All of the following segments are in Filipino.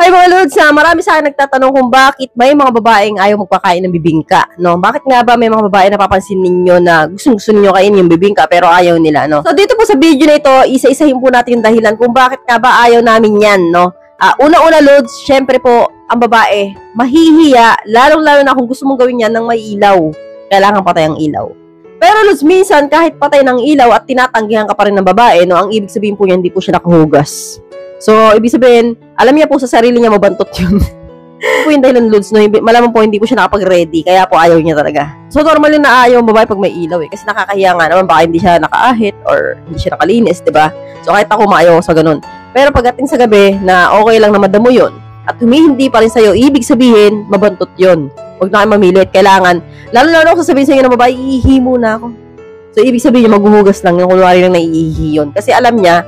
Okay mga Lods, marami sa akin nagtatanong kung bakit may mga babaeng ayaw magpakain ng bibingka, no? Bakit nga ba may mga babae napapansin ninyo na gusto ninyo kainin yung bibingka pero ayaw nila, no? So dito po sa video na ito, isa-isahin po natin yung dahilan kung bakit nga ba ayaw namin yan, no? Una-una Lods, syempre po, ang babae, mahihiya, lalong-lalo na kung gusto mong gawin yan ng may ilaw. Kailangan patay ang ilaw. Pero Lods, minsan kahit patay ng ilaw at tinatanggihan ka pa rin ng babae, no? Ang ibig sabihin po niya, hindi po siya nakahugas. So, ibig sabihin, alam niya po sa sarili niya mabantot yun. Po yung dahilan Lods, no? Malaman po hindi po siya nakapag-ready, kaya po ayaw niya talaga. So, normal yun na ayaw ang babae pag may ilaw eh. Kasi nakakahiya nga naman, baka hindi siya nakaahit or hindi siya nakalinis, diba? So, kahit ako maayaw sa ganun. Pero pagdating sa gabi na okay lang na madamo yun, at humihindi pa rin sa'yo, ibig sabihin, mabantot yun. Huwag na kayo mamilit. Kailangan, lalo-lalo ako sasabihin sa'yo ng babae, iihi muna ako. So, ibig sabihin niya, maghuhugas lang yung kunwari lang naiihi yun. Kasi alam niya,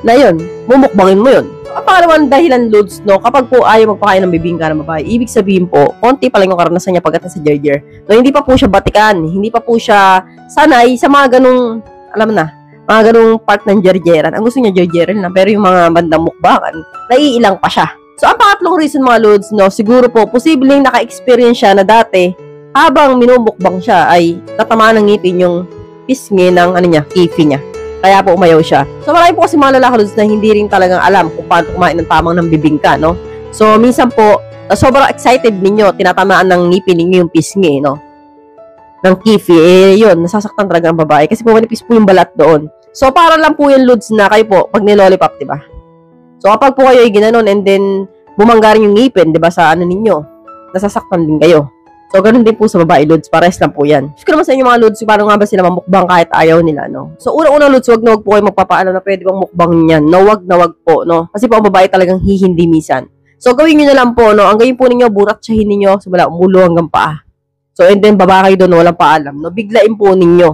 na yun, mumukbangin mo yun. Ang pangalawang dahilan Lods, no, kapag po ayaw magpakain ng bibingka ng babae, ibig sabihin po, konti pa lang yung karanasan niya pagdating sa jerjer. No, hindi pa po siya batikan, hindi pa po siya sanay sa mga ganung, alam na, mga ganung part ng jerjeran. Ang gusto niya jerjeran lang, pero yung mga bandang mukbangan, naiilang pa siya. So, ang pangatlong reason mga Lods, no, siguro po, posibleng naka-experience siya na dati, habang minumukbang siya, ay tatamaan ng ngipin yung pisngi ng, kifi niya. Kaya po umayaw siya. So, marami po kasi mga lalaki Lods na hindi rin talagang alam kung paano kumain ng tamang ng bibingka, no? So, minsan po, sobrang excited ninyo, tinatamaan ng ngipin ninyo yung pisngi, no? Ng kifi, yun, nasasaktan talaga ang babae kasi po manipis po yung balat doon. So, para lang po yung Lods na kayo po, pag nilolipop, diba? So, kapag po kayo ay ginanon and then bumangga rin yung ngipin, diba, sa ano ninyo, nasasaktan din kayo. So, ganun din po sa babae, Lods. Pares lang po yan. Gusto ko naman sa inyo mga Lods, paano nga ba sila mamukbang kahit ayaw nila, no? So, una-una, Lods, wag na wag po kayo magpapaano na pwede bang mukbang niyan. No, wag na wag po, no? Kasi po ang babae talagang hihindi minsan. So, gawin nyo na lang po, no? Ang gawin po ninyo, burat-tsahin ninyo, so, wala, umulo hanggang paa. So, and then, baba kayo doon, walang paalam, no? Biglain po ninyo.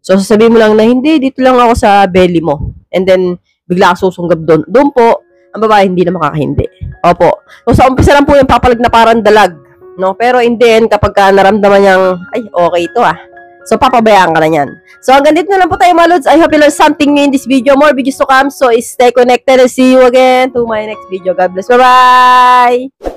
So, sasabihin mo lang na, hindi, dito lang ako sa belly mo. And then, bigla ka susunggab doon. Doon po, ang babae hindi na makakahindi. Opo. So, sa umpisa lang po yung papalag na parang dalag. No, pero in the end, kapag naramdaman niyang, ay, okay ito So, papabayaan ka na yan. So, hanggang dito na lang po tayo mga Lods. I hope you learned something new in this video. More videos to come. So, stay connected and see you again to my next video. God bless. Bye-bye!